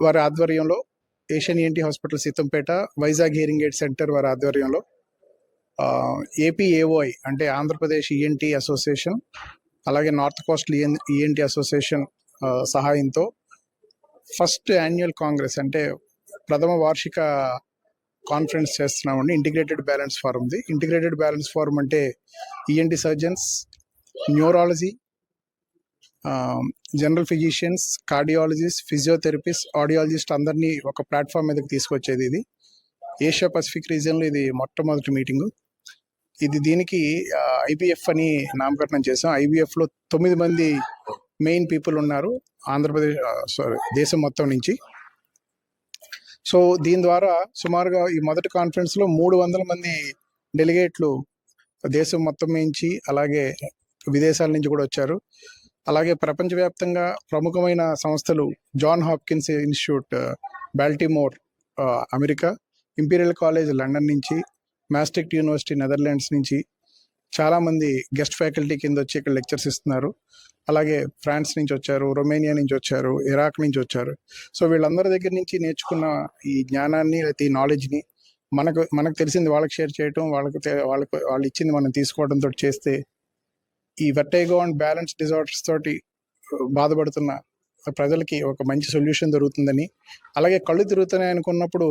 వారి ఆధ్వర్యంలో Asian ENT hospital Seethammapeta, Vizag hearing aid centre వారి ఆధ్వర్యంలో ఏపీఏఓఐ అంటే ఆంధ్రప్రదేశ్ ఈఎన్టీ అసోసియేషన్, అలాగే నార్త్ కోస్టల్ ఈఎన్టీ అసోసియేషన్ సహాయంతో ఫస్ట్ యాన్యువల్ కాంగ్రెస్ అంటే ప్రథమ వార్షిక కాన్ఫరెన్స్ చేస్తున్నామండి. ఇంటిగ్రేటెడ్ బ్యాలెన్స్ ఫోరంది. ఇంటిగ్రేటెడ్ బ్యాలెన్స్ ఫోరం అంటే ENT surgeons, neurology, general physicians, cardiologist, physiotherapist, audiologist అందరినీ ఒక ప్లాట్ఫామ్ మీదకి తీసుకొచ్చేది. ఇది ఏషియా పసిఫిక్ రీజియన్లో ఇది మొట్టమొదటి మీటింగు. దీనికి ఐబిఎఫ్ అని నామకరణం చేసాం. ఐబిఎఫ్లో 9 మంది మెయిన్ పీపుల్ ఉన్నారు దేశం మొత్తం నుంచి. సో దీని ద్వారా సుమారుగా ఈ మొదటి కాన్ఫరెన్స్లో 300 మంది డెలిగేట్లు దేశం మొత్తం నుంచి, అలాగే విదేశాల నుంచి కూడా వచ్చారు. అలాగే ప్రపంచవ్యాప్తంగా ప్రముఖమైన సంస్థలు John Hopkins Institute Baltimore America, Imperial College London నుంచి, మాస్ట్రిక్ట్ యూనివర్సిటీ నెదర్లాండ్స్ నుంచి చాలామంది గెస్ట్ ఫ్యాకల్టీ కింద వచ్చి ఇక్కడ లెక్చర్స్ ఇస్తున్నారు. అలాగే ఫ్రాన్స్ నుంచి వచ్చారు, రొమేనియా నుంచి వచ్చారు, ఇరాక్ నుంచి వచ్చారు. సో వీళ్ళందరి దగ్గర నుంచి నేర్చుకున్న ఈ జ్ఞానాన్ని, లేకపోతే ఈ నాలెడ్జ్ని మనకు తెలిసింది వాళ్ళకి షేర్ చేయటం, వాళ్ళు ఇచ్చింది మనం తీసుకోవడంతో చేస్తే ఈ వెర్టిగో అండ్ బ్యాలెన్స్ డిజార్డర్స్ తోటి బాధపడుతున్న ప్రజలకి ఒక మంచి సొల్యూషన్ దొరుకుతుందని, అలాగే కళ్ళు తిరుగుతున్నాయి అనుకున్నప్పుడు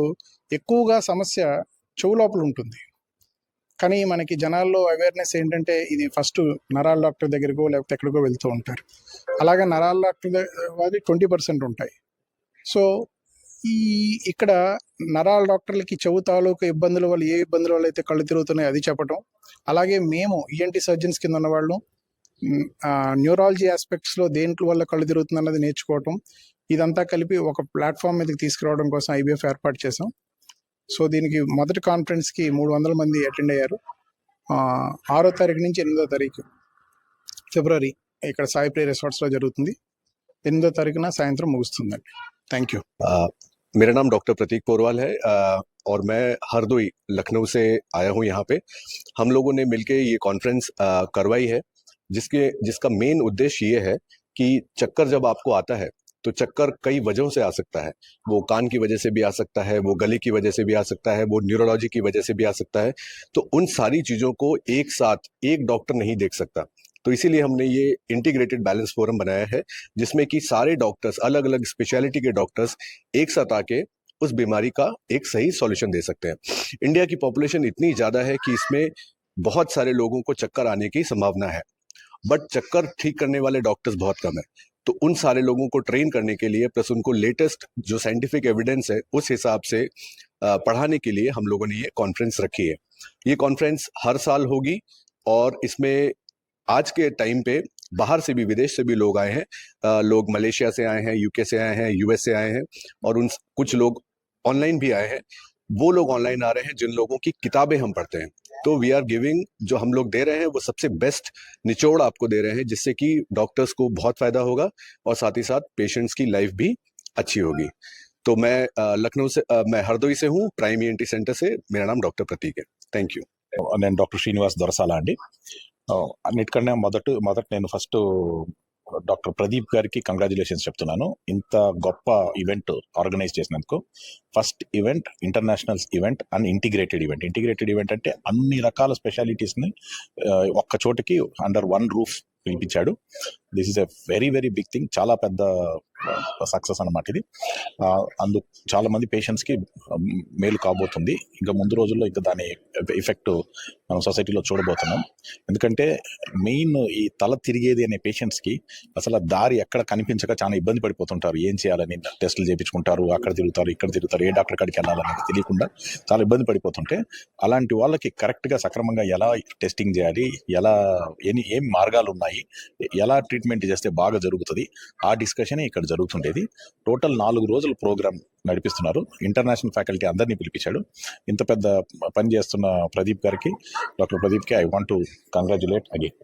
ఎక్కువగా సమస్య చెవు లోపల ఉంటుంది. కానీ మనకి జనాల్లో అవేర్నెస్ ఏంటంటే ఇది ఫస్ట్ నరాల డాక్టర్ దగ్గరకో లేకపోతే ఎక్కడికో వెళ్తూ ఉంటారు. అలాగే నరాల డాక్టర్ అది 20% ఉంటాయి. సో ఇక్కడ నరాల డాక్టర్లకి చెవు తాలూకు ఇబ్బందుల వల్ల ఏ ఇబ్బందుల వల్ల అయితే కళ్ళు తిరుగుతున్నాయో అది చెప్పటం, అలాగే మేము ఈఎన్టీ సర్జన్స్ కింద ఉన్నవాళ్ళు న్యూరాలజీ ఆస్పెక్ట్స్లో దేంట్లో వల్ల కళ్ళు తిరుగుతుంది అన్నది నేర్చుకోవటం, ఇదంతా కలిపి ఒక ప్లాట్ఫామ్ మీదకి తీసుకురావడం కోసం ఐబిఎఫ్ ఏర్పాటు చేసాం. సో దీనికి మొదటి కాన్ఫరెన్స్కి 300 మంది అటెండ్ అయ్యారు. 6వ తారీఖు నుంచి 8వ తారీఖు ఫిబ్రవరి ఇక్కడ సాయిప్రియ రిసార్ట్స్లో జరుగుతుంది. 8వ తారీఖున సాయంత్రం ముగుస్తుందండి. Thank you. मेरा नाम डॉक्टर प्रतीक पोरवाल है और मैं हरदोई लखनऊ से आया हूँ यहाँ पे. हम लोगों ने मिलके ये कॉन्फ्रेंस करवाई है जिसका मेन उद्देश्य ये है कि चक्कर जब आपको आता है तो चक्कर कई वजहों से आ सकता है. वो कान की वजह से भी आ सकता है, वो गले की वजह से भी आ सकता है, वो न्यूरोलॉजी की वजह से भी आ सकता है. तो उन सारी चीज़ों को एक साथ एक डॉक्टर नहीं देख सकता. तो इसीलिए हमने ये इंटीग्रेटेड बैलेंस फोरम बनाया है जिसमें कि सारे डॉक्टर्स, अलग अलग स्पेशलिटी के डॉक्टर्स एक साथ आके उस बीमारी का एक सही सॉल्यूशन दे सकते हैं. इंडिया की पॉपुलेशन इतनी ज़्यादा है कि इसमें बहुत सारे लोगों को चक्कर आने की संभावना है, बट चक्कर ठीक करने वाले डॉक्टर्स बहुत कम है. तो उन सारे लोगों को ट्रेन करने के लिए प्लस उनको लेटेस्ट जो साइंटिफिक एविडेंस है उस हिसाब से पढ़ाने के लिए हम लोगों ने ये कॉन्फ्रेंस रखी है. ये कॉन्फ्रेंस हर साल होगी और इसमें आज के टाइम पे बाहर से भी, विदेश से भी लोग आए हैं. लोग मलेशिया से आए हैं, यूके से आए हैं, यूएस से आए हैं और कुछ लोग ऑनलाइन भी आए हैं. वो लोग ऑनलाइन आ रहे हैं जिन लोगों की किताबें हम पढ़ते हैं. तो वी आर गिविंग, जो हम लोग दे रहे हैं वो सबसे बेस्ट निचोड़ आपको दे रहे हैं, जिससे कि डॉक्टर्स को बहुत फायदा होगा और साथ ही साथ पेशेंट्स की लाइफ भी अच्छी होगी. तो मैं लखनऊ से, मैं हरदोई से हूँ, प्राइम ईएनटी सेंटर से. मेरा नाम डॉक्टर प्रतीक है. Thank you. నేను డాక్టర్ శ్రీనివాస్ దొరసాల అండి. అన్నిటికన్నా మొదట నేను ఫస్ట్ డాక్టర్ ప్రదీప్ గారికి కంగ్రాచులేషన్స్ చెప్తున్నాను. ఇంత గొప్ప ఈవెంట్ ఆర్గనైజ్ చేసినందుకు. First event international event and integrated event. Integrated event అంటే అన్ని రకాల స్పెషాలిటీస్ని ఒక్క చోటకి అండర్ వన్ రూఫ్ పిలిపించాడు. This is a very very big thing. చాలా పెద్ద సక్సెస్ అన్నమాట ఇది. అందుకు చాలా మంది పేషెంట్స్కి మేలు కాబోతుంది. ఇంకా ముందు రోజుల్లో ఇంకా దాని ఎఫెక్ట్ మనం సొసైటీలో చూడబోతున్నాం. ఎందుకంటే మెయిన్ ఈ తల తిరిగేది అనే పేషెంట్స్కి అసలు దారి ఎక్కడ కనిపించక చాలా ఇబ్బంది పడిపోతుంటారు. ఏం చేయాలని టెస్టులు చేయించుకుంటారు, అక్కడ తిరుగుతారు, ఇక్కడ తిరుగుతారు, ఏ డాక్టర్ కాడికి వెళ్ళాలనేది తెలియకుండా చాలా ఇబ్బంది పడిపోతుంటే అలాంటి వాళ్ళకి కరెక్ట్గా సక్రమంగా ఎలా టెస్టింగ్ చేయాలి, ఎలా ఏం మార్గాలు ఉన్నాయి, ఎలా ట్రీట్మెంట్ చేస్తే బాగా జరుగుతుంది, ఆ డిస్కషన్ ఇక్కడ జరుగుతుండేది. టోటల్ 4 రోజుల ప్రోగ్రామ్ నడిపిస్తున్నారు. ఇంటర్నేషనల్ ఫ్యాకల్టీ అందరినీ పిలిపించాడు. ఇంత పెద్ద పని చేస్తున్న ప్రదీప్ గారికి, డాక్టర్ ప్రదీప్కి I want to congratulate again.